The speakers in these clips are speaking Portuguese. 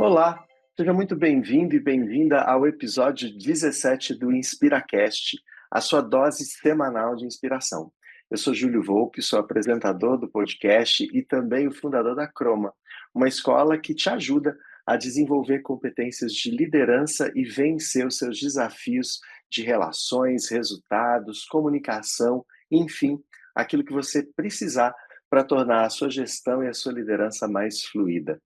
Olá, seja muito bem-vindo e bem-vinda ao episódio 17 do InspiraCast, a sua dose semanal de inspiração. Eu sou Júlio Volpi, sou apresentador do podcast e também o fundador da Croma, uma escola que te ajuda a desenvolver competências de liderança e vencer os seus desafios de relações, resultados, comunicação, enfim, aquilo que você precisar para tornar a sua gestão e a sua liderança mais fluida.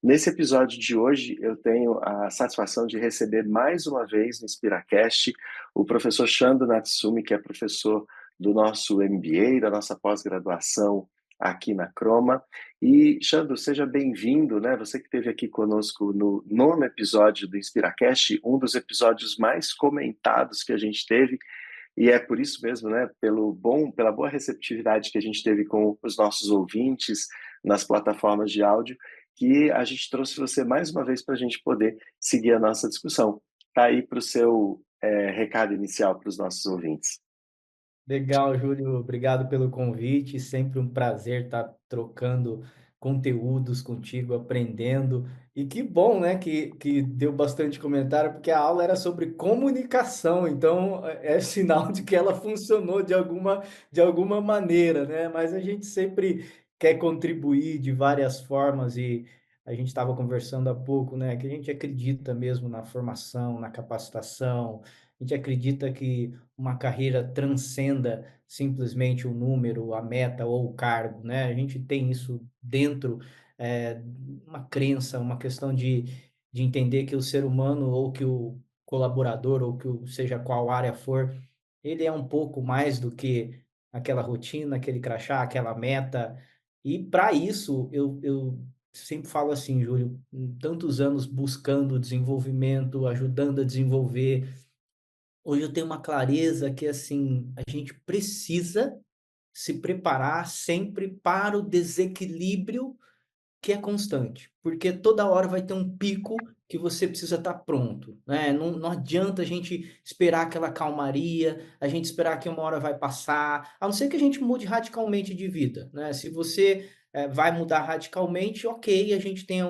Nesse episódio de hoje, eu tenho a satisfação de receber mais uma vez no InspiraCast o professor Shando Natsumi, que é professor do nosso MBA, da nossa pós-graduação aqui na Croma. E, Shando, seja bem-vindo, né? Você que esteve aqui conosco no nono episódio do InspiraCast, um dos episódios mais comentados que a gente teve, e é por isso mesmo, né, pela boa receptividade que a gente teve com os nossos ouvintes nas plataformas de áudio, que a gente trouxe você mais uma vez para a gente poder seguir a nossa discussão. Tá aí para o seu recado inicial para os nossos ouvintes. Legal, Júlio. Obrigado pelo convite. Sempre um prazer estar trocando conteúdos contigo, aprendendo. E que bom, né, que deu bastante comentário, porque a aula era sobre comunicação. Então, é sinal de que ela funcionou de alguma maneira, né? Mas a gente sempre quer contribuir de várias formas e a gente estava conversando há pouco, né, que a gente acredita mesmo na formação, na capacitação. A gente acredita que uma carreira transcenda simplesmente o número, a meta ou o cargo, né? A gente tem isso dentro, eh, uma crença, uma questão de entender que o ser humano ou que o colaborador ou que o seja qual área for, ele é um pouco mais do que aquela rotina, aquele crachá, aquela meta. E para isso eu sempre falo assim, Júlio, tantos anos buscando desenvolvimento, ajudando a desenvolver. Hoje eu tenho uma clareza que, assim, a gente precisa se preparar sempre para o desequilíbrio que é constante, porque toda hora vai ter um pico que você precisa estar pronto, né? Não adianta a gente esperar aquela calmaria, a gente esperar que uma hora vai passar, a não ser que a gente mude radicalmente de vida, né? Se você, vai mudar radicalmente, ok, a gente tem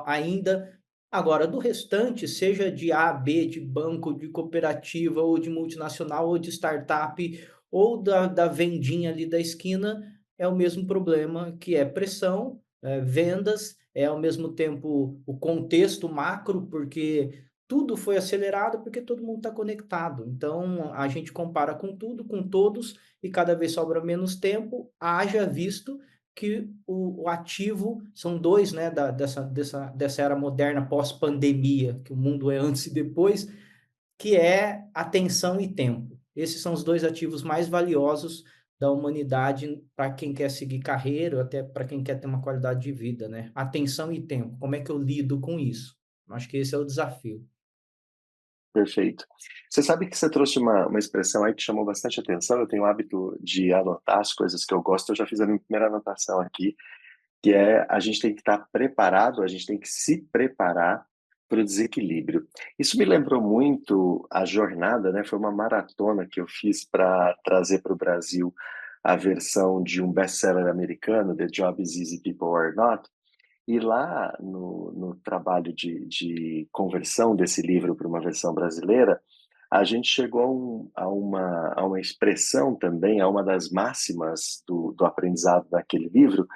ainda. Agora, do restante, seja de A, B, de banco, de cooperativa, ou de multinacional, ou de startup, ou da vendinha ali da esquina, é o mesmo problema, que é pressão, vendas, é ao mesmo tempo o contexto macro, porque tudo foi acelerado, porque todo mundo está conectado. Então, a gente compara com tudo, com todos, e cada vez sobra menos tempo, haja visto que o ativo são dois, né, dessa era moderna pós-pandemia, que o mundo é antes e depois, que é atenção e tempo. Esses são os dois ativos mais valiosos da humanidade para quem quer seguir carreira, até para quem quer ter uma qualidade de vida, né? Atenção e tempo. Como é que eu lido com isso? Acho que esse é o desafio. Perfeito. Você sabe que você trouxe uma expressão aí que chamou bastante atenção. Eu tenho o hábito de anotar as coisas que eu gosto. Eu já fiz a minha primeira anotação aqui, que é a gente tem que estar preparado, a gente tem que se preparar para o desequilíbrio. Isso me lembrou muito a jornada, né? Foi uma maratona que eu fiz para trazer para o Brasil a versão de um best-seller americano, The Job is Easy, People Are Not. E lá no trabalho de conversão desse livro para uma versão brasileira, a gente chegou a uma expressão também, a uma das máximas do aprendizado daquele livro,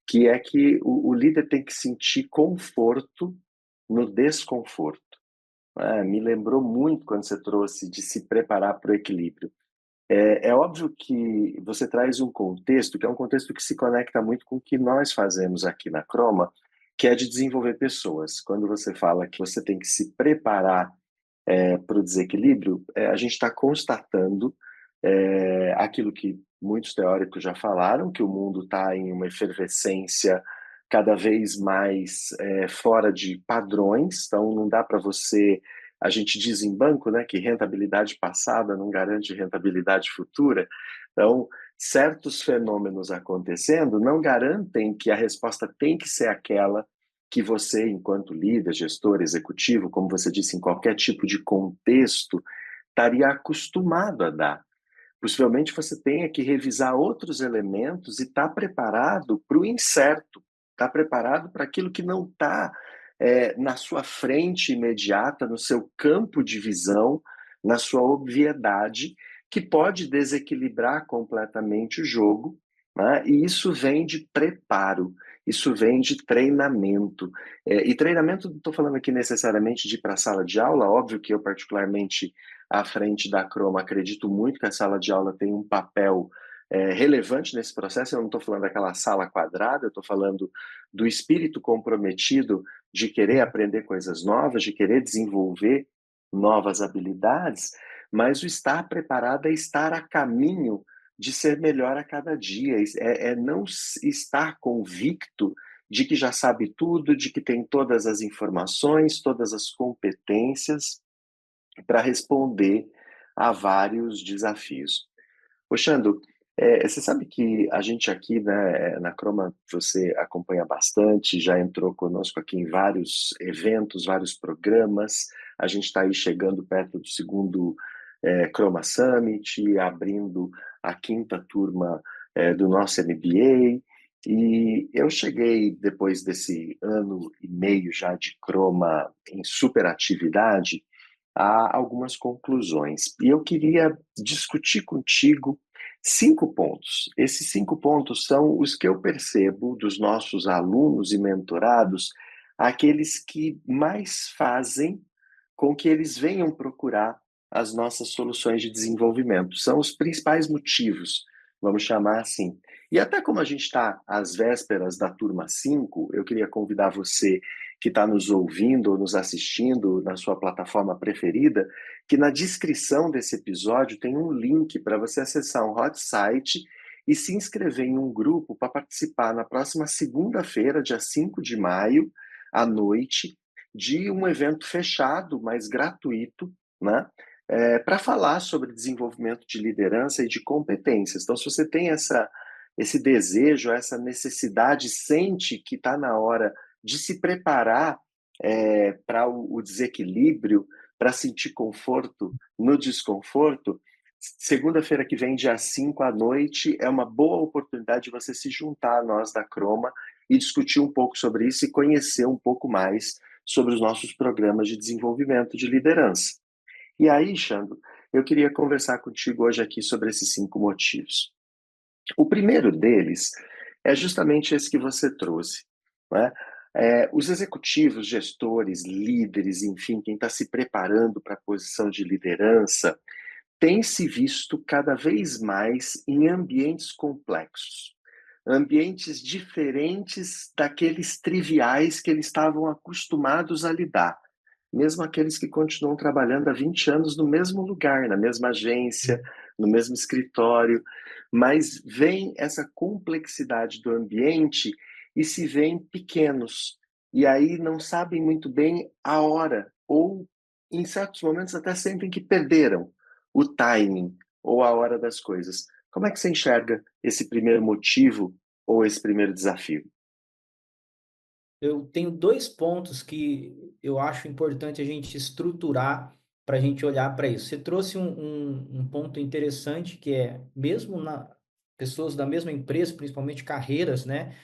que é que o líder tem que sentir conforto no desconforto. Me lembrou muito quando você trouxe de se preparar para o equilíbrio. É óbvio que você traz um contexto, que é um contexto que se conecta muito com o que nós fazemos aqui na Croma, que é de desenvolver pessoas. Quando você fala que você tem que se preparar para o desequilíbrio, a gente está constatando aquilo que muitos teóricos já falaram, que o mundo está em uma efervescência cada vez mais fora de padrões, então não dá para você. A gente diz em banco, né, que rentabilidade passada não garante rentabilidade futura. Então, certos fenômenos acontecendo não garantem que a resposta tem que ser aquela que você, enquanto líder, gestor, executivo, como você disse, em qualquer tipo de contexto, estaria acostumado a dar. Possivelmente você tenha que revisar outros elementos e estar preparado para o incerto, estar preparado para aquilo que não está na sua frente imediata, no seu campo de visão, na sua obviedade, que pode desequilibrar completamente o jogo, né? E isso vem de preparo, isso vem de treinamento. E treinamento, não estou falando aqui necessariamente de ir para a sala de aula, óbvio que eu, particularmente, à frente da Croma, acredito muito que a sala de aula tem um papel relevante nesse processo. Eu não estou falando daquela sala quadrada, eu estou falando do espírito comprometido de querer aprender coisas novas, de querer desenvolver novas habilidades, mas o estar preparado é estar a caminho de ser melhor a cada dia, é não estar convicto de que já sabe tudo, de que tem todas as informações, todas as competências para responder a vários desafios. Poxando, você sabe que a gente aqui, né, na Croma, você acompanha bastante, já entrou conosco aqui em vários eventos, vários programas. A gente está aí chegando perto do segundo Croma Summit, abrindo a quinta turma do nosso MBA. E eu cheguei, depois desse ano e meio já de Croma em superatividade, a algumas conclusões. E eu queria discutir contigo 5 pontos. Esses 5 pontos são os que eu percebo dos nossos alunos e mentorados, aqueles que mais fazem com que eles venham procurar as nossas soluções de desenvolvimento. São os principais motivos, vamos chamar assim. E até como a gente está às vésperas da turma 5, eu queria convidar você que está nos ouvindo ou nos assistindo na sua plataforma preferida, que na descrição desse episódio tem um link para você acessar um hot site e se inscrever em um grupo para participar na próxima segunda-feira, dia 5 de maio, à noite, de um evento fechado, mas gratuito, né? Para falar sobre desenvolvimento de liderança e de competências. Então, se você tem esse desejo, essa necessidade, sente que está na hora de se preparar para o desequilíbrio, para sentir conforto no desconforto, segunda-feira que vem, dia 5 à noite, é uma boa oportunidade de você se juntar a nós da Croma e discutir um pouco sobre isso e conhecer um pouco mais sobre os nossos programas de desenvolvimento de liderança. E aí, Xandro, eu queria conversar contigo hoje aqui sobre esses 5 motivos. O primeiro deles é justamente esse que você trouxe, né? Os executivos, gestores, líderes, enfim, quem está se preparando para a posição de liderança, tem se visto cada vez mais em ambientes complexos, ambientes diferentes daqueles triviais que eles estavam acostumados a lidar, mesmo aqueles que continuam trabalhando há 20 anos no mesmo lugar, na mesma agência, no mesmo escritório, mas vem essa complexidade do ambiente e se veem pequenos, e aí não sabem muito bem a hora, ou em certos momentos até sentem que perderam o timing ou a hora das coisas. Como é que você enxerga esse primeiro motivo ou esse primeiro desafio? Eu tenho 2 pontos que eu acho importante a gente estruturar para a gente olhar para isso. Você trouxe um ponto interessante que é, mesmo na pessoas da mesma empresa, principalmente carreiras, né,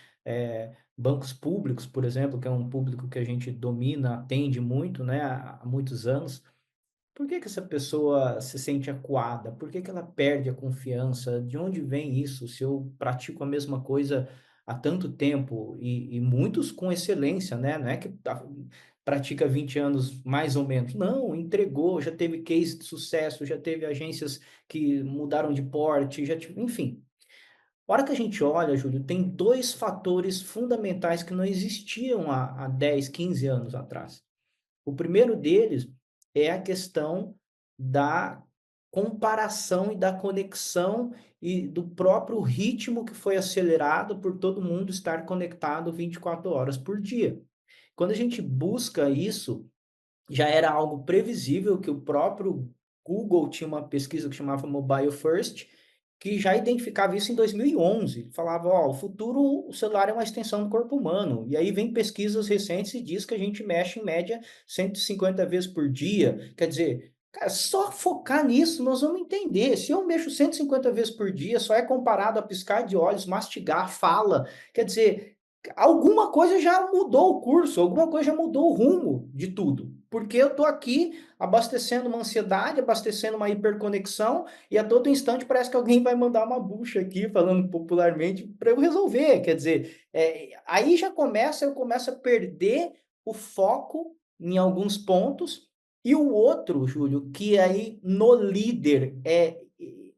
bancos públicos, por exemplo, que é um público que a gente domina, atende muito, né, há muitos anos. Por que que essa pessoa se sente acuada? Por que que ela perde a confiança? De onde vem isso? Se eu pratico a mesma coisa há tanto tempo e muitos com excelência, né? Não é que pratica 20 anos mais ou menos. Não, entregou, já teve case de sucesso, já teve agências que mudaram de porte, já tive, enfim. A hora que a gente olha, Júlio, tem 2 fatores fundamentais que não existiam há 10, 15 anos atrás. O primeiro deles é a questão da comparação e da conexão e do próprio ritmo que foi acelerado por todo mundo estar conectado 24 horas por dia. Quando a gente busca isso, já era algo previsível que o próprio Google tinha uma pesquisa que chamava Mobile First, que já identificava isso em 2011. Falava, ó, o futuro, o celular é uma extensão do corpo humano. E aí vem pesquisas recentes e diz que a gente mexe em média 150 vezes por dia. Quer dizer, cara, só focar nisso nós vamos entender. Se eu mexo 150 vezes por dia, só é comparado a piscar de olhos, mastigar, fala. Quer dizer, alguma coisa já mudou o curso, alguma coisa já mudou o rumo de tudo. Porque eu estou aqui abastecendo uma ansiedade, abastecendo uma hiperconexão, e a todo instante parece que alguém vai mandar uma bucha aqui, falando popularmente, para eu resolver. Quer dizer, aí eu começo a perder o foco em alguns pontos, e o outro, Júlio, que aí no líder é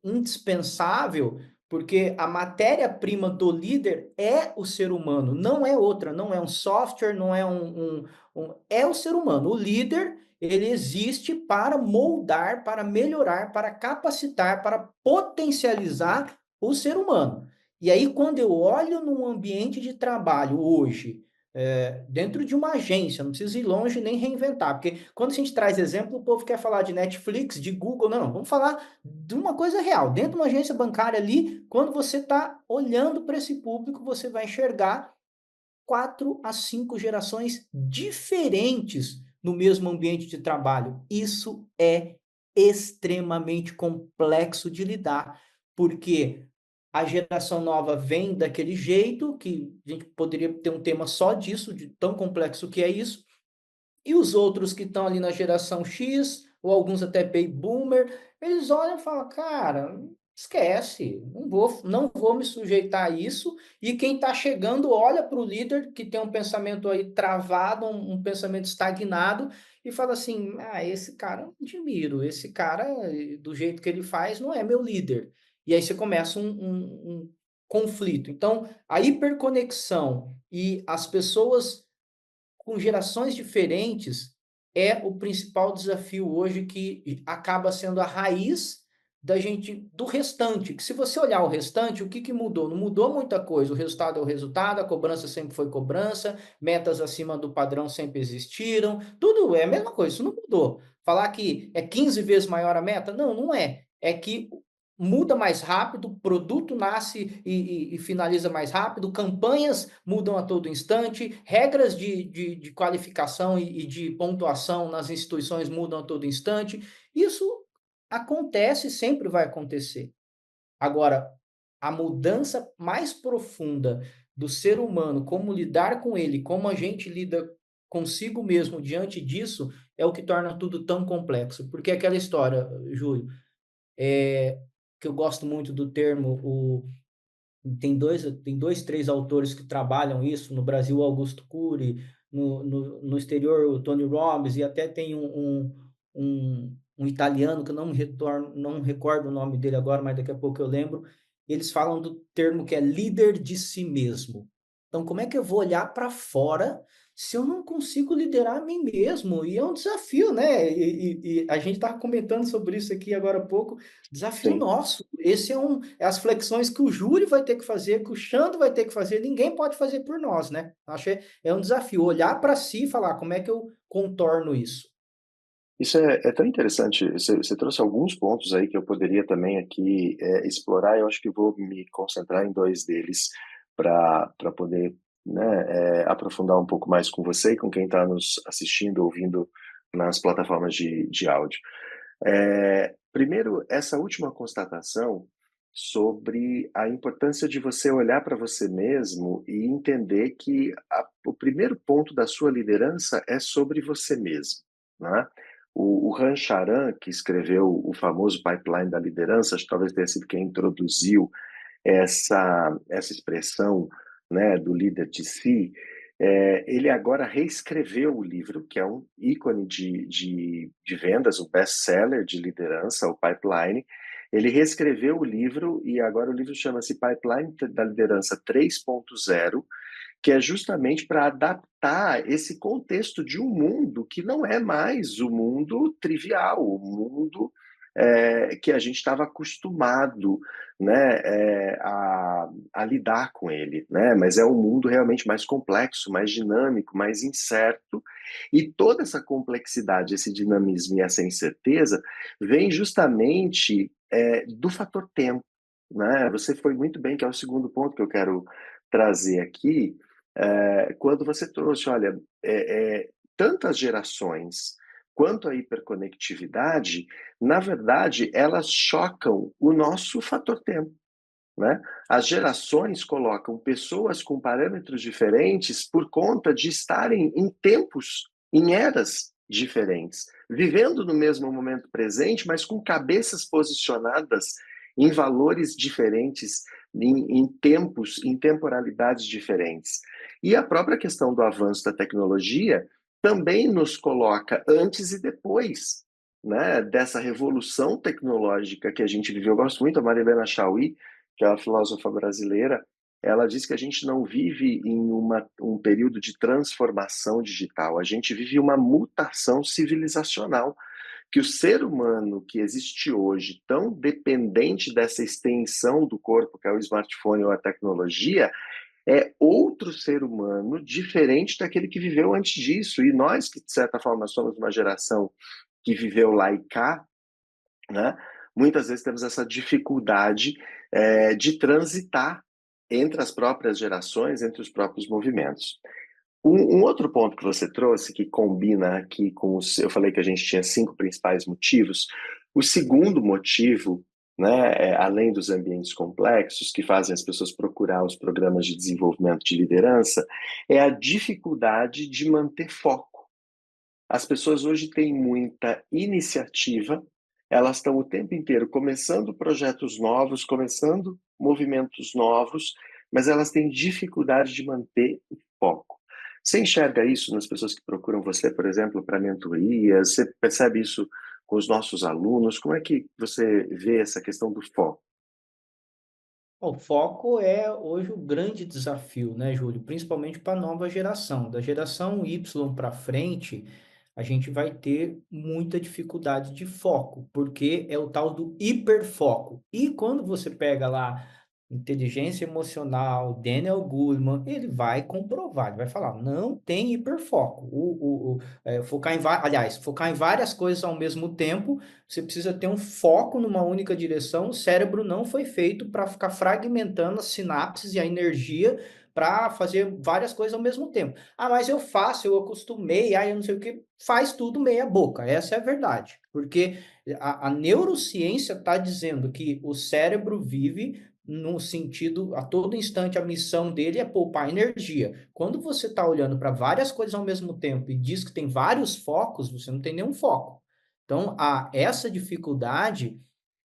indispensável, porque a matéria-prima do líder é o ser humano, não é outra, não é um software, não é é o ser humano. O líder, ele existe para moldar, para melhorar, para capacitar, para potencializar o ser humano. E aí, quando eu olho num ambiente de trabalho hoje, dentro de uma agência, não precisa ir longe nem reinventar, porque quando a gente traz exemplo, o povo quer falar de Netflix, de Google, não, vamos falar de uma coisa real. Dentro de uma agência bancária ali, quando você está olhando para esse público, você vai enxergar 4 a 5 gerações diferentes no mesmo ambiente de trabalho. Isso é extremamente complexo de lidar, porque a geração nova vem daquele jeito, que a gente poderia ter um tema só disso, de tão complexo que é isso, e os outros que estão ali na geração X, ou alguns até baby boomer, eles olham e falam, cara, esquece, não vou me sujeitar a isso. E quem está chegando olha para o líder que tem um pensamento aí travado, um pensamento estagnado, e fala assim, esse cara eu não admiro, esse cara, do jeito que ele faz, não é meu líder. E aí você começa um conflito. Então, a hiperconexão e as pessoas com gerações diferentes é o principal desafio hoje, que acaba sendo a raiz da gente do restante. Que se você olhar o restante, o que que mudou? Não mudou muita coisa. O resultado é o resultado, a cobrança sempre foi cobrança, metas acima do padrão sempre existiram. Tudo é a mesma coisa, isso não mudou. Falar que é 15 vezes maior a meta? Não, não é. É que muda mais rápido, produto nasce e finaliza mais rápido, campanhas mudam a todo instante, regras de qualificação e de pontuação nas instituições mudam a todo instante. Isso acontece, sempre vai acontecer. Agora, a mudança mais profunda do ser humano, como lidar com ele, como a gente lida consigo mesmo diante disso, é o que torna tudo tão complexo. Porque é aquela história, Júlio, que eu gosto muito do termo, tem dois, três autores que trabalham isso, no Brasil, Augusto Cury, no exterior, o Tony Robbins, e até tem um italiano, que eu não recordo o nome dele agora, mas daqui a pouco eu lembro, eles falam do termo que é líder de si mesmo. Então, como é que eu vou olhar para fora se eu não consigo liderar a mim mesmo? E é um desafio, né? E a gente estava comentando sobre isso aqui agora há pouco, desafio Sim. nosso. É as flexões que o Júlio vai ter que fazer, que o Xando vai ter que fazer, ninguém pode fazer por nós, né? Acho que é um desafio, olhar para si e falar como é que eu contorno isso. Isso é tão interessante. Você trouxe alguns pontos aí que eu poderia também aqui explorar. Eu acho que vou me concentrar em dois deles para poder, né, aprofundar um pouco mais com você e com quem está nos assistindo, ouvindo nas plataformas de áudio. Primeiro, essa última constatação sobre a importância de você olhar para você mesmo e entender que o primeiro ponto da sua liderança é sobre você mesmo, né? O Han Charan, que escreveu o famoso Pipeline da Liderança, acho que talvez tenha sido quem introduziu essa expressão, né, do líder de si. Ele agora reescreveu o livro, que é um ícone de vendas, um best-seller de liderança, o Pipeline. Ele reescreveu o livro e agora o livro chama-se Pipeline da Liderança 3.0, que é justamente para adaptar esse contexto de um mundo que não é mais o mundo trivial, o mundo que a gente estava acostumado, né, a lidar com ele, né? Mas é um mundo realmente mais complexo, mais dinâmico, mais incerto, e toda essa complexidade, esse dinamismo e essa incerteza vem justamente do fator tempo, né? Você foi muito bem, que é o segundo ponto que eu quero trazer aqui, quando você trouxe, olha, tantas gerações quanto a hiperconectividade, na verdade, elas chocam o nosso fator tempo, né? As gerações colocam pessoas com parâmetros diferentes por conta de estarem em tempos, em eras diferentes, vivendo no mesmo momento presente, mas com cabeças posicionadas em valores diferentes, em tempos, em temporalidades diferentes. E a própria questão do avanço da tecnologia também nos coloca antes e depois, né, dessa revolução tecnológica que a gente viveu. Eu gosto muito da Marilena Chauí, que é uma filósofa brasileira. Ela diz que a gente não vive em um período de transformação digital, a gente vive uma mutação civilizacional, que o ser humano que existe hoje, tão dependente dessa extensão do corpo, que é o smartphone ou a tecnologia, é outro ser humano diferente daquele que viveu antes disso. E nós, que de certa forma somos uma geração que viveu lá e cá, né? Muitas vezes temos essa dificuldade de transitar entre as próprias gerações, entre os próprios movimentos. Um outro ponto que você trouxe, que combina aqui com os. Eu falei que a gente tinha 5 principais motivos. O segundo motivo, né, além dos ambientes complexos que fazem as pessoas procurar os programas de desenvolvimento de liderança, é a dificuldade de manter foco. As pessoas hoje têm muita iniciativa, elas estão o tempo inteiro começando projetos novos, começando movimentos novos, mas elas têm dificuldade de manter o foco. Você enxerga isso nas pessoas que procuram você, por exemplo, para mentoria? Você percebe isso com os nossos alunos? Como é que você vê essa questão do foco? O foco é hoje o grande desafio, né, Júlio? Principalmente para a nova geração. Da geração Y para frente, a gente vai ter muita dificuldade de foco, porque é o tal do hiperfoco. E quando você pega lá inteligência emocional, Daniel Goleman, ele vai comprovar, ele vai falar, não tem hiperfoco. Focar aliás, focar em várias coisas ao mesmo tempo, você precisa ter um foco numa única direção. O cérebro não foi feito para ficar fragmentando as sinapses e a energia para fazer várias coisas ao mesmo tempo. Ah, mas eu faço, eu acostumei, eu não sei o que, faz tudo meia boca. Essa é a verdade. Porque a neurociência está dizendo que o cérebro vive no sentido, a todo instante, a missão dele é poupar energia. Quando você está olhando para várias coisas ao mesmo tempo e diz que tem vários focos, você não tem nenhum foco. Então, há essa dificuldade,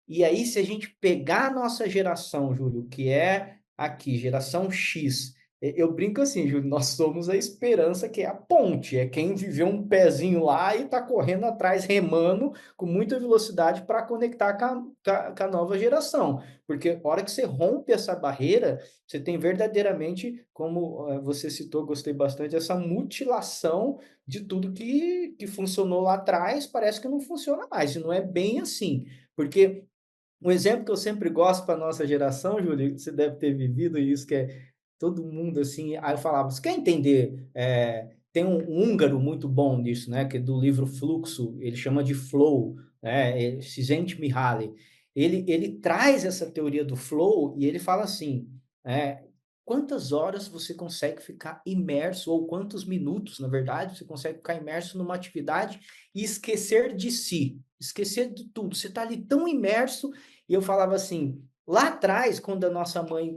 e aí, se a gente pegar a nossa geração, Júlio, que é aqui, geração X, eu brinco assim, Júlio, nós somos a esperança, que é a ponte, é quem viveu um pezinho lá e está correndo atrás, remando com muita velocidade para conectar com a nova geração. Porque a hora que você rompe essa barreira, você tem verdadeiramente, como você citou, gostei bastante, essa mutilação de tudo que funcionou lá atrás, parece que não funciona mais, e não é bem assim. Porque um exemplo que eu sempre gosto para a nossa geração, Júlio, você deve ter vivido isso, que é todo mundo assim. Aí eu falava, você quer entender? Tem um húngaro muito bom nisso, né? Que é do livro Fluxo, ele chama de Flow, né? Csikszentmihalyi. Ele traz essa teoria do flow e ele fala assim: quantas horas você consegue ficar imerso, ou quantos minutos, na verdade, você consegue ficar imerso numa atividade e esquecer de si, esquecer de tudo. Você está ali tão imerso. E eu falava assim, lá atrás, quando a nossa mãe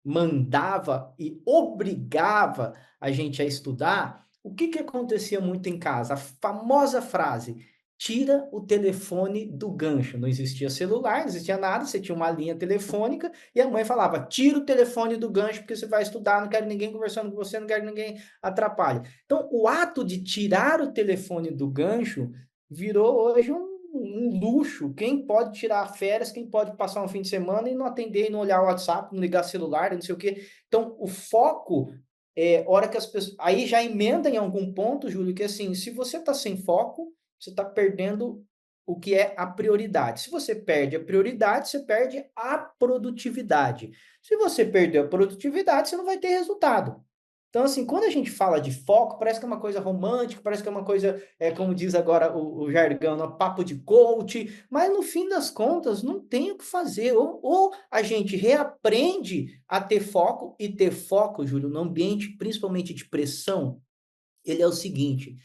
mandava e obrigava a gente a estudar, o que que acontecia muito em casa? A famosa frase: tira o telefone do gancho. Não existia celular, não existia nada, você tinha uma linha telefônica e a mãe falava: tira o telefone do gancho porque você vai estudar, não quero ninguém conversando com você, não quero que ninguém atrapalhe. Então, o ato de tirar o telefone do gancho virou hoje um luxo. Quem pode tirar férias, quem pode passar um fim de semana e não atender, e não olhar o WhatsApp, não ligar celular, não sei o quê. Então, o foco hora que as pessoas. Aí já emenda em algum ponto, Júlio, que assim, se você está sem foco, você está perdendo o que é a prioridade. Se você perde a prioridade, você perde a produtividade. Se você perder a produtividade, você não vai ter resultado. Então, assim, quando a gente fala de foco, parece que é uma coisa romântica, parece que é uma coisa, como diz agora o jargão, um papo de coach, mas no fim das contas não tem o que fazer. Ou a gente reaprende a ter foco, e ter foco, Júlio, no ambiente principalmente de pressão, ele é o seguinte: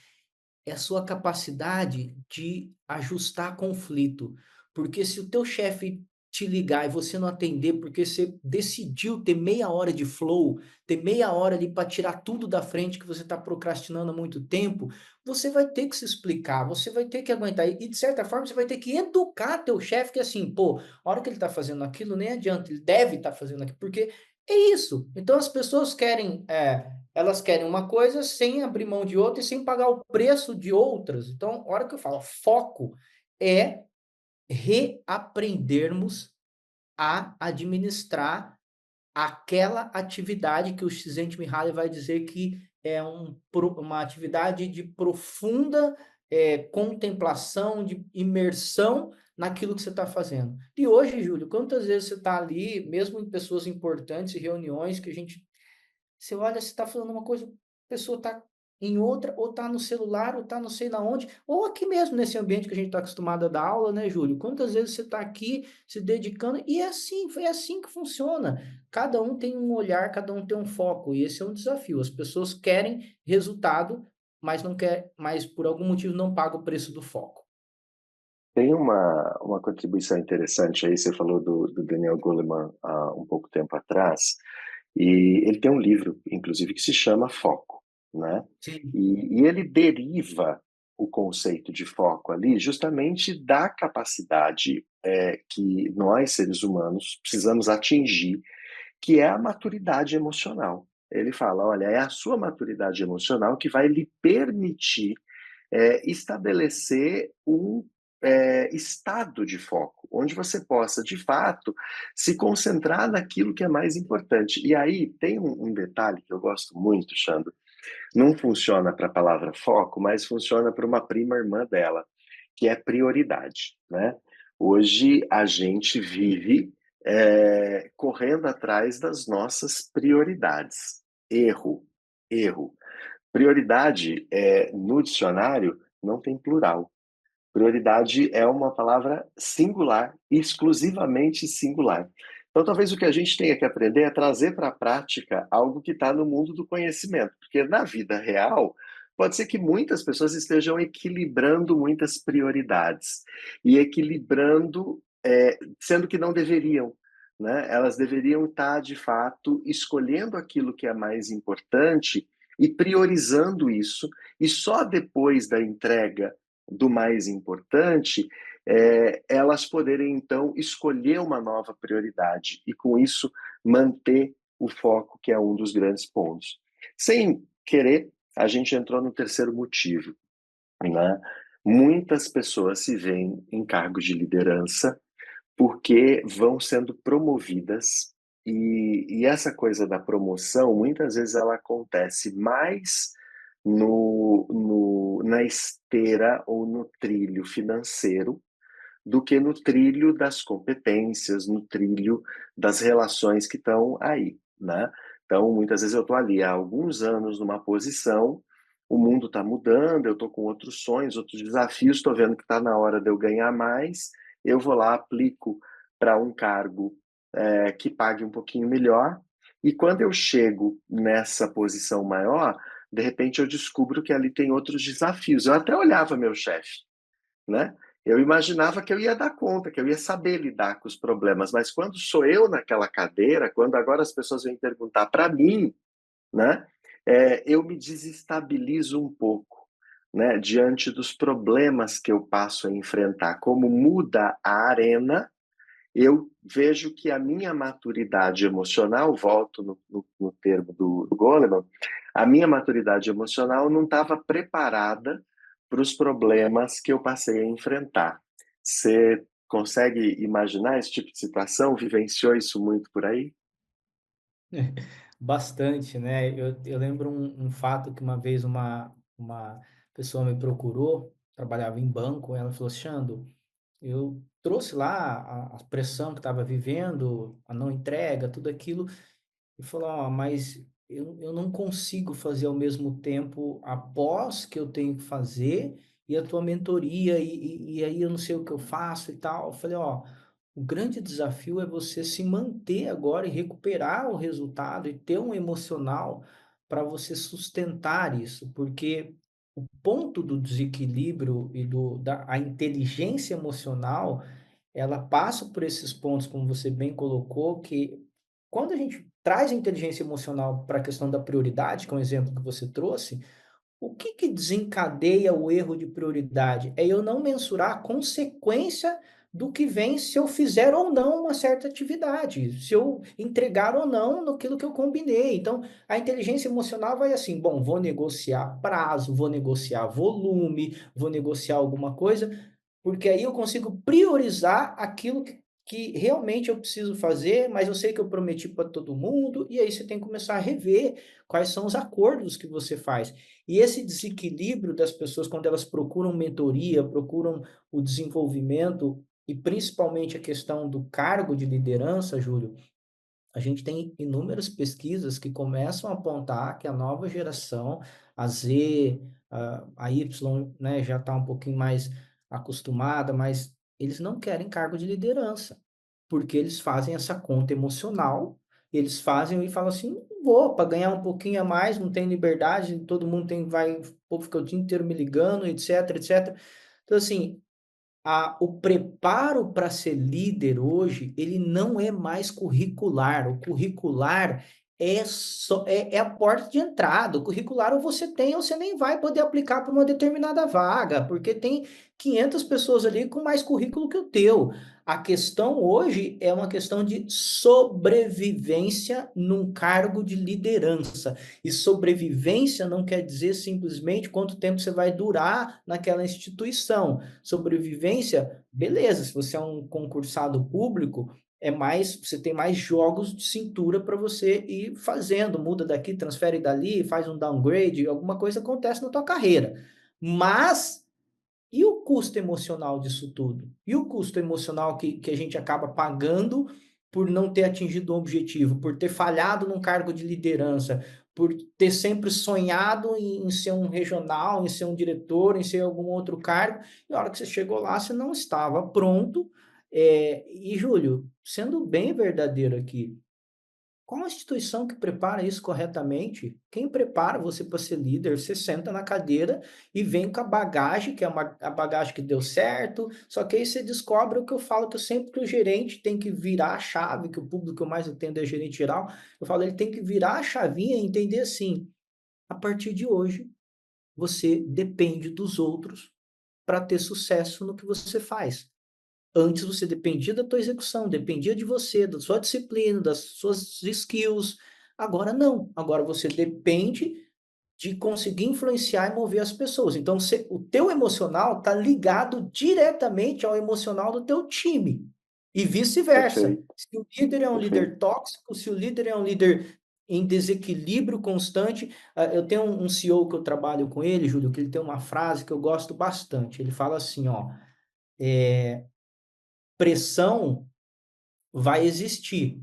é a sua capacidade de ajustar conflito. Porque se o teu chefe te ligar e você não atender porque você decidiu ter meia hora de flow, ter meia hora ali para tirar tudo da frente que você está procrastinando há muito tempo, você vai ter que se explicar, você vai ter que aguentar e de certa forma você vai ter que educar teu chefe que assim, pô, a hora que ele está fazendo aquilo nem adianta, ele deve estar fazendo aquilo, porque é isso. Então as pessoas querem, elas querem uma coisa sem abrir mão de outra e sem pagar o preço de outras. Então, a hora que eu falo foco é reaprendermos a administrar aquela atividade que o Csikszentmihalyi vai dizer que é uma atividade de profunda, contemplação, de imersão naquilo que você está fazendo. E hoje, Júlio, quantas vezes você está ali, mesmo em pessoas importantes e reuniões que a gente você olha, você está falando uma coisa, a pessoa está em outra, ou está no celular, ou está não sei na onde, ou aqui mesmo nesse ambiente que a gente está acostumado a dar aula, né, Júlio? Quantas vezes você está aqui se dedicando, e é assim, foi assim que funciona. Cada um tem um olhar, cada um tem um foco, e esse é um desafio. As pessoas querem resultado, mas não quer, mas por algum motivo não paga o preço do foco. Tem uma contribuição interessante aí, você falou do Daniel Goleman há um pouco tempo atrás, e ele tem um livro, inclusive, que se chama Foco, né? Sim. E ele deriva o conceito de foco ali justamente da capacidade que nós, seres humanos, precisamos atingir, que é a maturidade emocional. Ele fala, olha, é a sua maturidade emocional que vai lhe permitir estabelecer um estado de foco, onde você possa, de fato, se concentrar naquilo que é mais importante. E aí tem um detalhe que eu gosto muito, Xandro. Não funciona para a palavra foco, mas funciona para uma prima irmã dela, que é prioridade, né? Hoje a gente vive correndo atrás das nossas prioridades. Erro, erro. Prioridade no dicionário não tem plural. Prioridade é uma palavra singular, exclusivamente singular. Então, talvez o que a gente tenha que aprender é trazer para a prática algo que está no mundo do conhecimento, porque na vida real, pode ser que muitas pessoas estejam equilibrando muitas prioridades e equilibrando, sendo que não deveriam. Né? Elas deveriam estar, de fato, escolhendo aquilo que é mais importante e priorizando isso, e só depois da entrega do mais importante, elas poderem então escolher uma nova prioridade e com isso manter o foco, que é um dos grandes pontos. Sem querer, a gente entrou no terceiro motivo, né? Muitas pessoas se veem em cargos de liderança porque vão sendo promovidas e essa coisa da promoção, muitas vezes ela acontece mais na esteira ou no trilho financeiro do que no trilho das competências, no trilho das relações que estão aí, né? Então, muitas vezes eu estou ali há alguns anos numa posição, o mundo está mudando, eu estou com outros sonhos, outros desafios, estou vendo que está na hora de eu ganhar mais, eu vou lá, aplico para um cargo que pague um pouquinho melhor, e quando eu chego nessa posição maior, de repente eu descubro que ali tem outros desafios. Eu até olhava meu chefe, né? Eu imaginava que eu ia dar conta, que eu ia saber lidar com os problemas, mas quando sou eu naquela cadeira, quando agora as pessoas vêm perguntar para mim, né, eu me desestabilizo um pouco, né, diante dos problemas que eu passo a enfrentar. Como muda a arena, eu vejo que a minha maturidade emocional, volto no termo do Goleman, a minha maturidade emocional não estava preparada para os problemas que eu passei a enfrentar. Você consegue imaginar esse tipo de situação? Vivenciou isso muito por aí? Bastante, né? Eu lembro um fato que uma vez uma pessoa me procurou, trabalhava em banco, ela falou, Xando, eu trouxe lá a pressão que estava vivendo, a não entrega, tudo aquilo, e falou, ó, mas eu não consigo fazer ao mesmo tempo após que eu tenho que fazer e a tua mentoria, e aí eu não sei o que eu faço e tal. Eu falei, ó, o grande desafio é você se manter agora e recuperar o resultado e ter um emocional para você sustentar isso, porque o ponto do desequilíbrio e a inteligência emocional ela passa por esses pontos, como você bem colocou, que quando a gente traz a inteligência emocional para a questão da prioridade, que é um exemplo que você trouxe, o que que desencadeia o erro de prioridade? É eu não mensurar a consequência do que vem se eu fizer ou não uma certa atividade, se eu entregar ou não naquilo que eu combinei. Então, a inteligência emocional vai assim: bom, vou negociar prazo, vou negociar volume, vou negociar alguma coisa, porque aí eu consigo priorizar aquilo que realmente eu preciso fazer, mas eu sei que eu prometi para todo mundo, e aí você tem que começar a rever quais são os acordos que você faz. E esse desequilíbrio das pessoas, quando elas procuram mentoria, procuram o desenvolvimento, e principalmente a questão do cargo de liderança, Júlio, a gente tem inúmeras pesquisas que começam a apontar que a nova geração, a Z, a Y, né, já está um pouquinho mais acostumada, mas eles não querem cargo de liderança, porque eles fazem essa conta emocional, eles fazem e falam assim: não vou, para ganhar um pouquinho a mais, não tem liberdade, todo mundo tem, vai, o povo fica o dia inteiro me ligando, etc, etc. Então, assim, o preparo para ser líder hoje, ele não é mais curricular. O curricular é a porta de entrada. O curricular ou você tem ou você nem vai poder aplicar para uma determinada vaga, porque tem 500 pessoas ali com mais currículo que o teu. A questão hoje é uma questão de sobrevivência num cargo de liderança. E sobrevivência não quer dizer simplesmente quanto tempo você vai durar naquela instituição. Sobrevivência, beleza, se você é um concursado público, você tem mais jogos de cintura para você ir fazendo, muda daqui, transfere dali, faz um downgrade, alguma coisa acontece na tua carreira. Mas e o custo emocional disso tudo? E o custo emocional que a gente acaba pagando por não ter atingido o objetivo, por ter falhado num cargo de liderança, por ter sempre sonhado em ser um regional, em ser um diretor, em ser algum outro cargo, e a hora que você chegou lá, você não estava pronto. E, Júlio, sendo bem verdadeiro aqui, qual a instituição que prepara isso corretamente? Quem prepara você para ser líder? Você senta na cadeira e vem com a bagagem, que é a bagagem que deu certo, só que aí você descobre o que eu falo, que eu sempre que o gerente tem que virar a chave, que o público que eu mais atendo é gerente geral, eu falo, ele tem que virar a chavinha e entender assim, a partir de hoje, você depende dos outros para ter sucesso no que você faz. Antes você dependia da tua execução, dependia de você, da sua disciplina, das suas skills. Agora não. Agora você depende de conseguir influenciar e mover as pessoas. Então, o teu emocional está ligado diretamente ao emocional do teu time. E vice-versa. Perfeito, Se o líder é um perfeito. líder tóxico, se o líder é um líder em desequilíbrio constante, eu tenho um CEO que eu trabalho com ele, Júlio, que ele tem uma frase que eu gosto bastante. Ele fala assim, ó, pressão vai existir.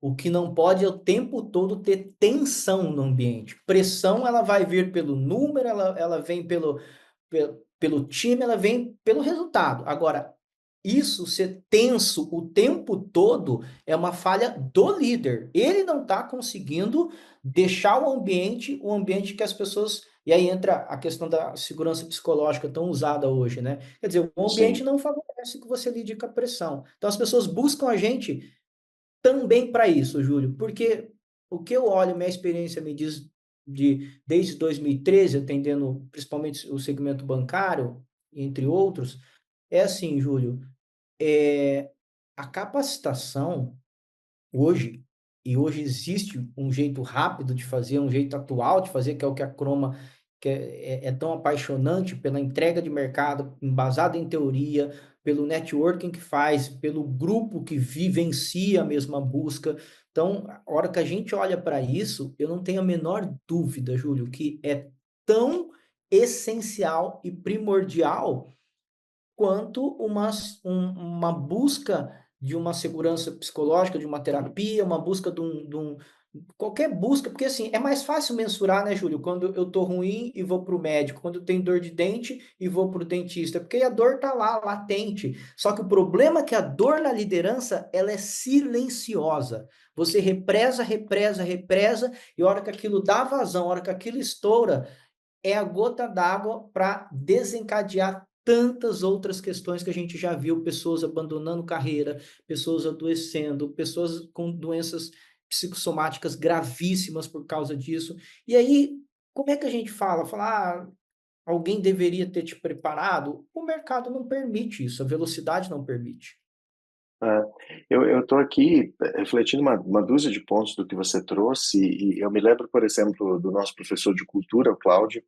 O que não pode é o tempo todo ter tensão no ambiente. Pressão, ela vai vir pelo número, ela vem pelo time, ela vem pelo resultado. Agora, isso ser tenso o tempo todo é uma falha do líder. Ele não está conseguindo deixar o ambiente que as pessoas. E aí entra a questão da segurança psicológica tão usada hoje, né? Quer dizer, o ambiente Sim, não favorece que você lide com a pressão. Então as pessoas buscam a gente também para isso, Júlio, porque o que eu olho, minha experiência me diz desde 2013, atendendo principalmente o segmento bancário, entre outros, é assim, Júlio, a capacitação hoje, e hoje existe um jeito rápido de fazer, um jeito atual de fazer, que é o que a Croma que é tão apaixonante pela entrega de mercado, embasada em teoria, pelo networking que faz, pelo grupo que vivencia a mesma busca. Então, a hora que a gente olha para isso, eu não tenho a menor dúvida, Júlio, que é tão essencial e primordial quanto uma busca de uma segurança psicológica, de uma terapia, uma busca qualquer busca, porque assim, é mais fácil mensurar, né, Júlio, quando eu tô ruim e vou para o médico, quando eu tenho dor de dente e vou para o dentista, porque a dor tá lá, latente. Só que o problema é que a dor na liderança, ela é silenciosa. Você represa, represa, represa, e a hora que aquilo dá vazão, a hora que aquilo estoura, é a gota d'água para desencadear tantas outras questões que a gente já viu, pessoas abandonando carreira, pessoas adoecendo, pessoas com doenças psicossomáticas gravíssimas por causa disso. E aí, como é que a gente fala? Fala: "Ah, alguém deveria ter te preparado". O mercado não permite isso, a velocidade não permite. É, eu estou aqui refletindo uma dúzia de pontos do que você trouxe, e eu me lembro, por exemplo, do nosso professor de cultura, o Cláudio,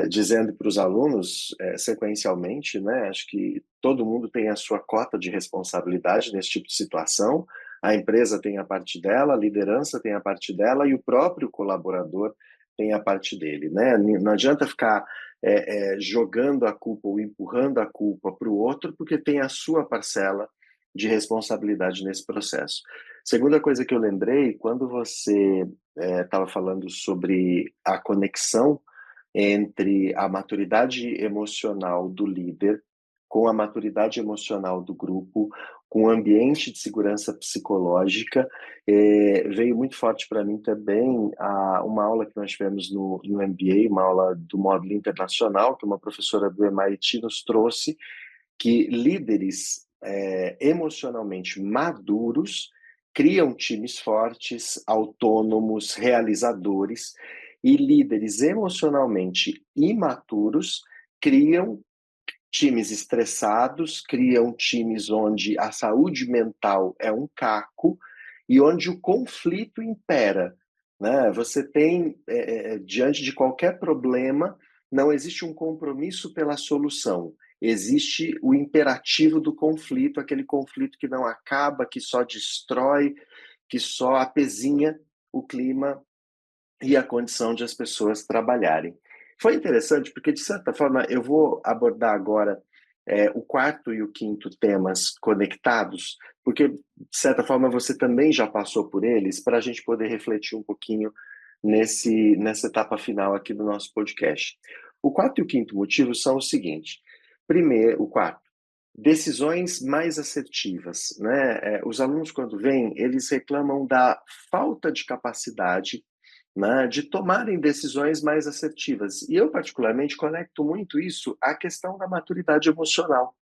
dizendo para os alunos, sequencialmente, né, acho que todo mundo tem a sua cota de responsabilidade nesse tipo de situação, a empresa tem a parte dela, a liderança tem a parte dela e o próprio colaborador tem a parte dele, né? Não adianta ficar jogando a culpa ou empurrando a culpa para o outro, porque tem a sua parcela de responsabilidade nesse processo. Segunda coisa que eu lembrei, quando você estava falando sobre a conexão entre a maturidade emocional do líder com a maturidade emocional do grupo, com o ambiente de segurança psicológica, veio muito forte para mim também uma aula que nós tivemos no MBA, uma aula do módulo internacional, que uma professora do MIT nos trouxe, que líderes emocionalmente maduros criam times fortes, autônomos, realizadores, e líderes emocionalmente imaturos criam times estressados, criam times onde a saúde mental é um caco e onde o conflito impera. Né? Você tem, diante de qualquer problema, não existe um compromisso pela solução. Existe o imperativo do conflito, aquele conflito que não acaba, que só destrói, que só apezinha o clima e a condição de as pessoas trabalharem. Foi interessante porque, de certa forma, eu vou abordar agora o quarto e o quinto temas conectados, porque, de certa forma, você também já passou por eles, para a gente poder refletir um pouquinho nessa etapa final aqui do nosso podcast. O quarto e o quinto motivo são o seguinte: primeiro, o quarto, decisões mais assertivas, né? Os alunos, quando vêm, eles reclamam da falta de capacidade, né, de tomarem decisões mais assertivas. E eu, particularmente, conecto muito isso à questão da maturidade emocional.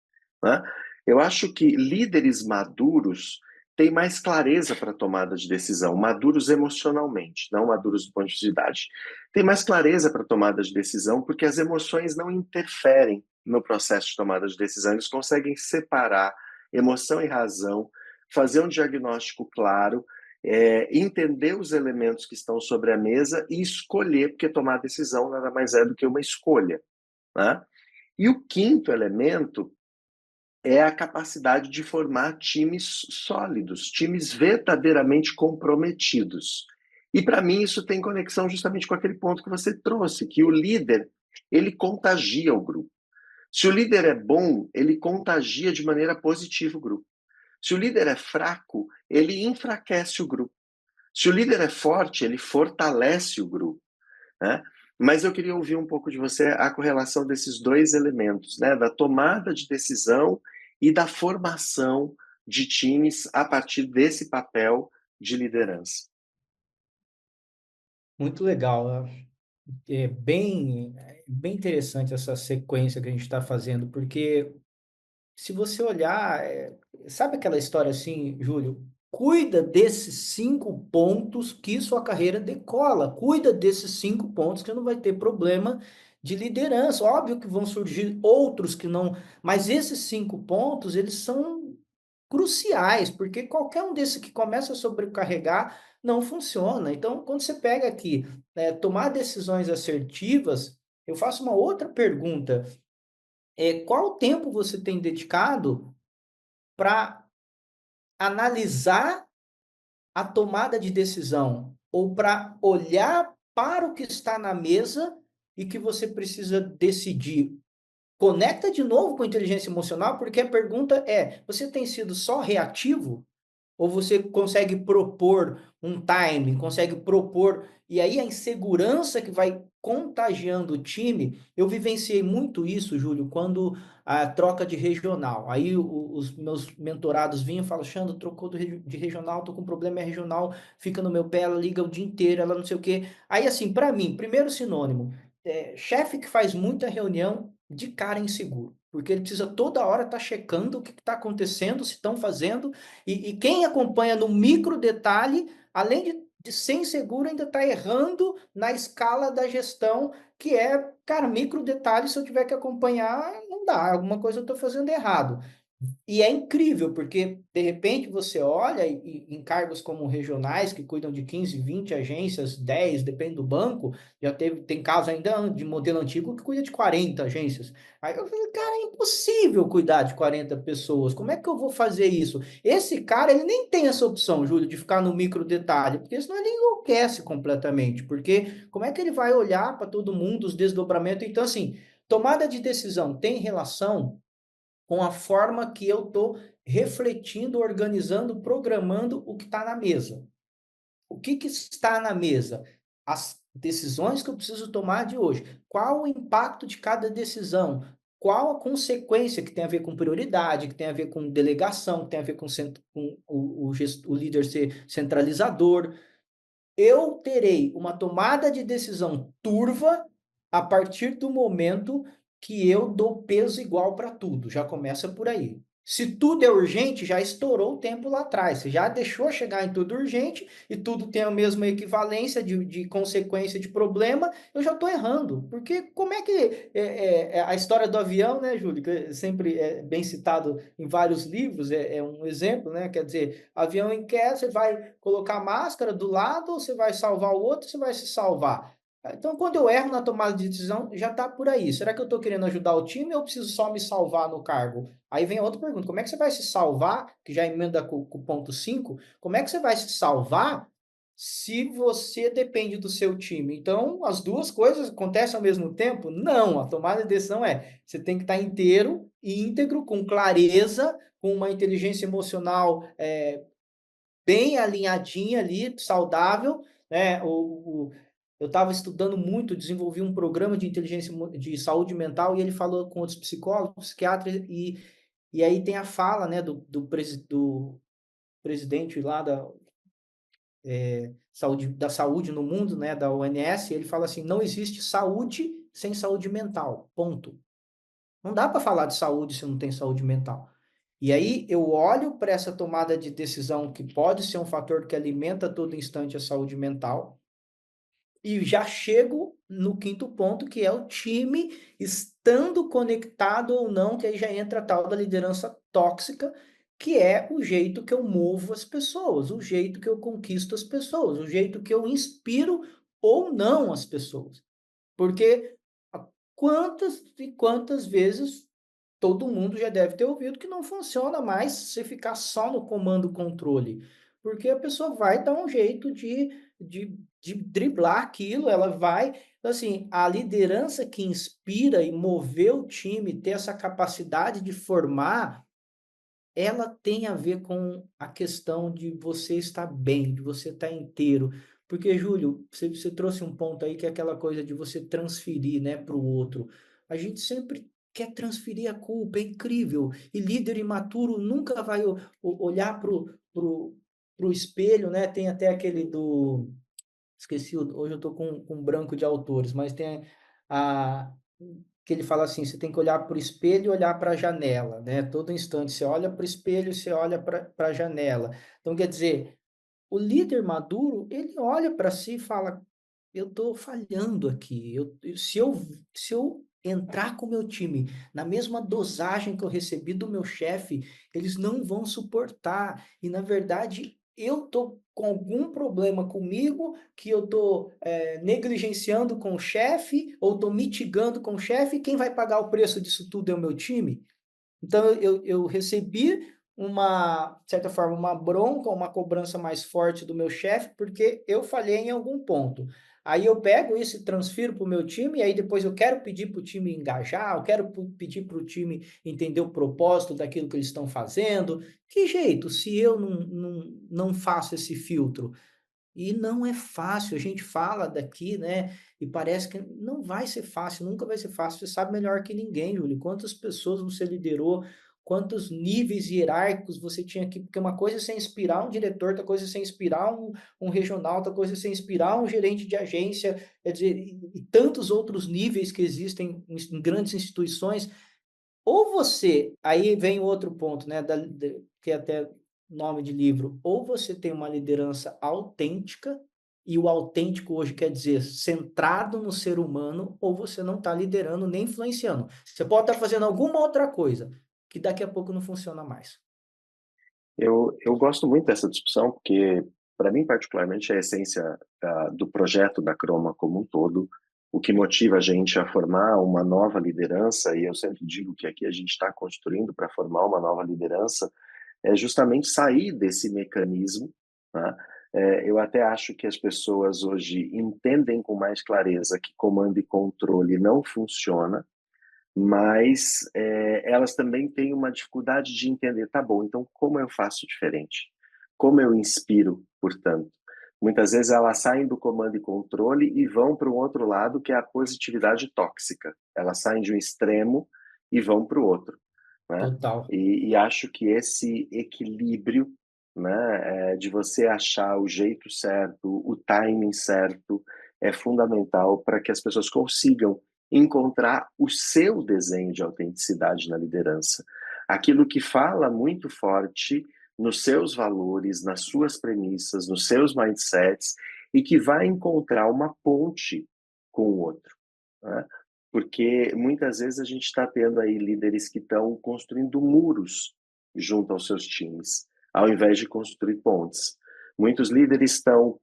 Né? Eu acho que líderes maduros têm mais clareza para a tomada de decisão, maduros emocionalmente, não maduros do ponto de vista de idade. Tem mais clareza para a tomada de decisão porque as emoções não interferem no processo de tomada de decisão, eles conseguem separar emoção e razão, fazer um diagnóstico claro, entender os elementos que estão sobre a mesa e escolher, porque tomar decisão nada mais é do que uma escolha. Né? E o quinto elemento é a capacidade de formar times sólidos, times verdadeiramente comprometidos. E para mim isso tem conexão justamente com aquele ponto que você trouxe, que o líder, ele contagia o grupo. Se o líder é bom, ele contagia de maneira positiva o grupo. Se o líder é fraco, ele enfraquece o grupo. Se o líder é forte, ele fortalece o grupo. Né? Mas eu queria ouvir um pouco de você a correlação desses dois elementos, né? Da tomada de decisão e da formação de times a partir desse papel de liderança. Muito legal, é bem interessante essa sequência que a gente está fazendo, porque se você olhar, sabe aquela história assim, Júlio? Cuida desses 5 pontos que sua carreira decola. Cuida desses 5 pontos que não vai ter problema de liderança. Óbvio que vão surgir outros que não, mas esses 5 pontos, eles são cruciais, porque qualquer um desses que começa a sobrecarregar não funciona. Então, quando você pega aqui, tomar decisões assertivas, eu faço uma outra pergunta: qual tempo você tem dedicado para analisar a tomada de decisão ou para olhar para o que está na mesa e que você precisa decidir? Conecta de novo com a inteligência emocional, porque a pergunta é: você tem sido só reativo? Ou você consegue propor um timing, consegue propor, e aí a insegurança que vai contagiando o time, eu vivenciei muito isso, Júlio, quando a troca de regional. Aí os meus mentorados vinham e falavam: Xandro, trocou de regional, tô com problema, é regional, fica no meu pé, ela liga o dia inteiro, ela não sei o quê. Aí, assim, para mim, primeiro sinônimo, chefe que faz muita reunião de cara inseguro, porque ele precisa toda hora estar checando o que está acontecendo, se estão fazendo, e quem acompanha no micro detalhe, além de ser inseguro, ainda está errando na escala da gestão, que é, cara, micro detalhe, se eu tiver que acompanhar, não dá, alguma coisa eu estou fazendo errado. E é incrível, porque de repente você olha em cargos como regionais, que cuidam de 15, 20 agências, 10, depende do banco, tem caso ainda de modelo antigo que cuida de 40 agências. Aí eu falei, cara, é impossível cuidar de 40 pessoas, como é que eu vou fazer isso? Esse cara, ele nem tem essa opção, Júlio, de ficar no micro detalhe, porque senão ele enlouquece completamente, porque como é que ele vai olhar para todo mundo, os desdobramentos? Então, assim, tomada de decisão tem relação com a forma que eu estou refletindo, organizando, programando o que está na mesa. O que está na mesa? As decisões que eu preciso tomar de hoje. Qual o impacto de cada decisão? Qual a consequência que tem a ver com prioridade, que tem a ver com delegação, que tem a ver com o líder ser centralizador? Eu terei uma tomada de decisão turva a partir do momento que eu dou peso igual para tudo. Já começa por aí. Se tudo é urgente, já estourou o tempo lá atrás. Você já deixou chegar em tudo urgente e tudo tem a mesma equivalência de consequência de problema, eu já estou errando. Porque como é que a história do avião, né, Júlio, que sempre é bem citado em vários livros, é um exemplo, né? Quer dizer, avião em queda, você vai colocar máscara do lado, você vai salvar o outro, você vai se salvar. Então, quando eu erro na tomada de decisão, já está por aí. Será que eu estou querendo ajudar o time ou eu preciso só me salvar no cargo? Aí vem a outra pergunta: como é que você vai se salvar? Que já emenda com o ponto 5. Como é que você vai se salvar se você depende do seu time? Então, as duas coisas acontecem ao mesmo tempo? Não, a tomada de decisão você tem que estar inteiro e íntegro, com clareza, com uma inteligência emocional bem alinhadinha ali, saudável, né? Eu estava estudando muito, desenvolvi um programa de inteligência de saúde mental e ele falou com outros psicólogos, psiquiatras e aí tem a fala, né, do presidente lá da saúde no mundo, né, da ONS, ele fala assim: não existe saúde sem saúde mental, ponto. Não dá para falar de saúde se não tem saúde mental. E aí eu olho para essa tomada de decisão que pode ser um fator que alimenta a todo instante a saúde mental e já chego no quinto ponto, que é o time estando conectado ou não, que aí já entra a tal da liderança tóxica, que é o jeito que eu movo as pessoas, o jeito que eu conquisto as pessoas, o jeito que eu inspiro ou não as pessoas. Porque quantas e quantas vezes todo mundo já deve ter ouvido que não funciona mais você ficar só no comando-controle, porque a pessoa vai dar um jeito de driblar aquilo, ela vai. Então, assim, a liderança que inspira e mover o time, ter essa capacidade de formar, ela tem a ver com a questão de você estar bem, de você estar inteiro. Porque, Júlio, você trouxe um ponto aí que é aquela coisa de você transferir, né, para o outro. A gente sempre quer transferir a culpa, é incrível. E líder imaturo nunca vai olhar pro espelho, né? Tem até aquele do. Esqueci, hoje eu estou com um branco de autores, mas tem a, que ele fala assim: você tem que olhar para o espelho e olhar para a janela, né? Todo instante você olha para o espelho e você olha para a janela. Então, quer dizer, o líder maduro, ele olha para si e fala: eu estou falhando aqui. Se eu entrar com o meu time na mesma dosagem que eu recebi do meu chefe, eles não vão suportar. E, na verdade, eu estou com algum problema comigo, que eu estou negligenciando com o chefe, ou estou mitigando com o chefe, e quem vai pagar o preço disso tudo é o meu time? Então, eu recebi de certa forma, uma bronca, uma cobrança mais forte do meu chefe, porque eu falhei em algum ponto. Aí eu pego isso e transfiro para o meu time, e aí depois eu quero pedir para o time engajar, eu quero pedir para o time entender o propósito daquilo que eles estão fazendo. Que jeito, se eu não faço esse filtro? E não é fácil, a gente fala daqui, né? E parece que não vai ser fácil, nunca vai ser fácil. Você sabe melhor que ninguém, Júlio, quantas pessoas você liderou, quantos níveis hierárquicos você tinha que, porque uma coisa é você inspirar um diretor, outra coisa é você inspirar um regional, outra coisa é você inspirar um gerente de agência, quer dizer, e tantos outros níveis que existem em grandes instituições. Ou você, aí vem o outro ponto, né, que é até nome de livro, ou você tem uma liderança autêntica, e o autêntico hoje quer dizer centrado no ser humano, ou você não está liderando nem influenciando. Você pode estar fazendo alguma outra coisa, que daqui a pouco não funciona mais. Eu gosto muito dessa discussão, porque, para mim, particularmente, é a essência do projeto da Croma como um todo, o que motiva a gente a formar uma nova liderança, e eu sempre digo que aqui a gente está construindo para formar uma nova liderança, é justamente sair desse mecanismo, né? Eu até acho que as pessoas hoje entendem com mais clareza que comando e controle não funciona, mas elas também têm uma dificuldade de entender, tá bom, então como eu faço diferente? Como eu inspiro, portanto? Muitas vezes elas saem do comando e controle e vão para o outro lado, que é a positividade tóxica. Elas saem de um extremo e vão para o outro, né? Total. E acho que esse equilíbrio, né, de você achar o jeito certo, o timing certo, é fundamental para que as pessoas consigam encontrar o seu desenho de autenticidade na liderança. Aquilo que fala muito forte nos seus valores, nas suas premissas, nos seus mindsets, e que vai encontrar uma ponte com o outro, né? Porque muitas vezes a gente está tendo aí líderes que estão construindo muros junto aos seus times, ao invés de construir pontes. Muitos líderes estão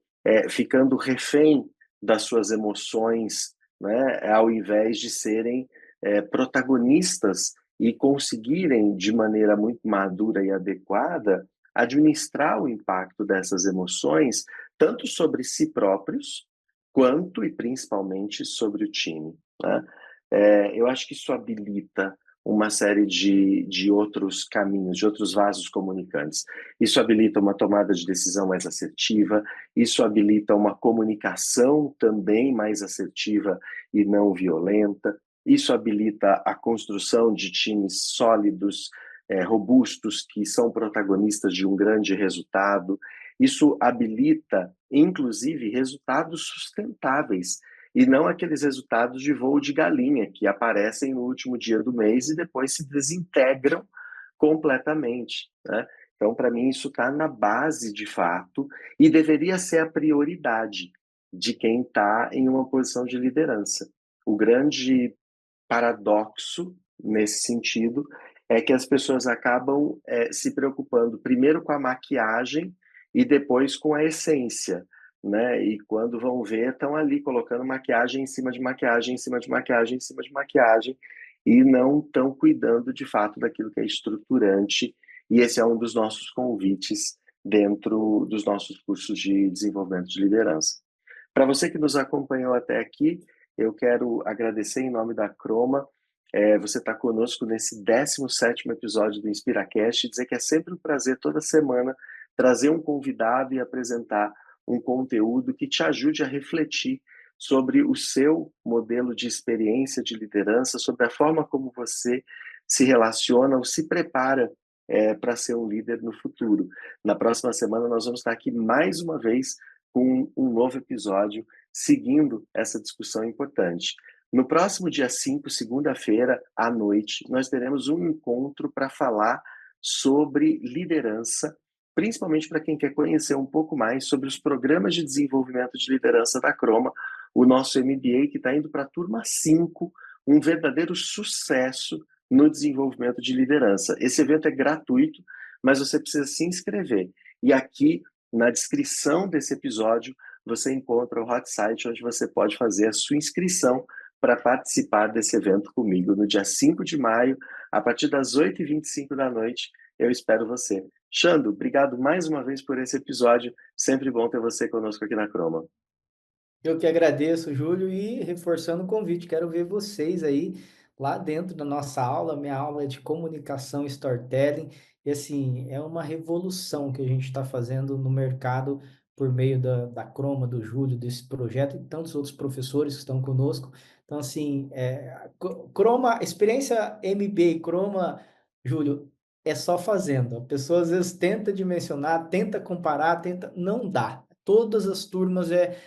ficando refém das suas emoções, né, ao invés de serem protagonistas e conseguirem, de maneira muito madura e adequada, administrar o impacto dessas emoções, tanto sobre si próprios, quanto e principalmente sobre o time, né? Eu acho que isso habilita uma série de outros caminhos, de outros vasos comunicantes. Isso habilita uma tomada de decisão mais assertiva, isso habilita uma comunicação também mais assertiva e não violenta, isso habilita a construção de times sólidos, robustos, que são protagonistas de um grande resultado. Isso habilita, inclusive, resultados sustentáveis e não aqueles resultados de voo de galinha que aparecem no último dia do mês e depois se desintegram completamente, né? Então, para mim, isso está na base de fato e deveria ser a prioridade de quem está em uma posição de liderança. O grande paradoxo nesse sentido é que as pessoas acabam se preocupando primeiro com a maquiagem e depois com a essência, né? E quando vão ver, estão ali colocando maquiagem em cima de maquiagem, em cima de maquiagem, em cima de maquiagem, e não estão cuidando de fato daquilo que é estruturante. E esse é um dos nossos convites dentro dos nossos cursos de desenvolvimento de liderança. Para você que nos acompanhou até aqui, eu quero agradecer em nome da Croma. Você está conosco nesse 17º episódio do InspiraCast e dizer que é sempre um prazer toda semana trazer um convidado e apresentar um conteúdo que te ajude a refletir sobre o seu modelo de experiência de liderança, sobre a forma como você se relaciona ou se prepara para ser um líder no futuro. Na próxima semana nós vamos estar aqui mais uma vez com um novo episódio, seguindo essa discussão importante. No próximo dia 5, segunda-feira, à noite, nós teremos um encontro para falar sobre liderança, principalmente para quem quer conhecer um pouco mais sobre os programas de desenvolvimento de liderança da Croma, o nosso MBA que está indo para a turma 5, um verdadeiro sucesso no desenvolvimento de liderança. Esse evento é gratuito, mas você precisa se inscrever. E aqui, na descrição desse episódio, você encontra o hot site onde você pode fazer a sua inscrição para participar desse evento comigo no dia 5 de maio, a partir das 8h25 da noite. Eu espero você. Xando, obrigado mais uma vez por esse episódio. Sempre bom ter você conosco aqui na Croma. Eu que agradeço, Júlio, e reforçando o convite, quero ver vocês aí lá dentro da nossa aula. Minha aula é de comunicação e storytelling, e assim, é uma revolução que a gente está fazendo no mercado por meio da Croma, do Júlio, desse projeto e tantos outros professores que estão conosco. Então, assim, Croma, experiência MBA Croma, Júlio, é só fazendo. A pessoa às vezes tenta dimensionar, tenta comparar, tenta, não dá. Todas as turmas é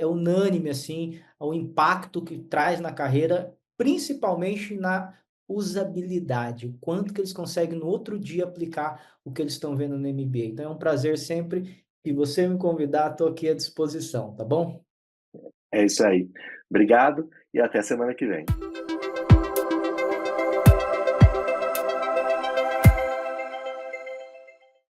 unânime assim, o impacto que traz na carreira, principalmente na usabilidade, o quanto que eles conseguem no outro dia aplicar o que eles estão vendo no MBA. Então é um prazer sempre, e você me convidar, estou aqui à disposição, tá bom? É isso aí. Obrigado e até semana que vem.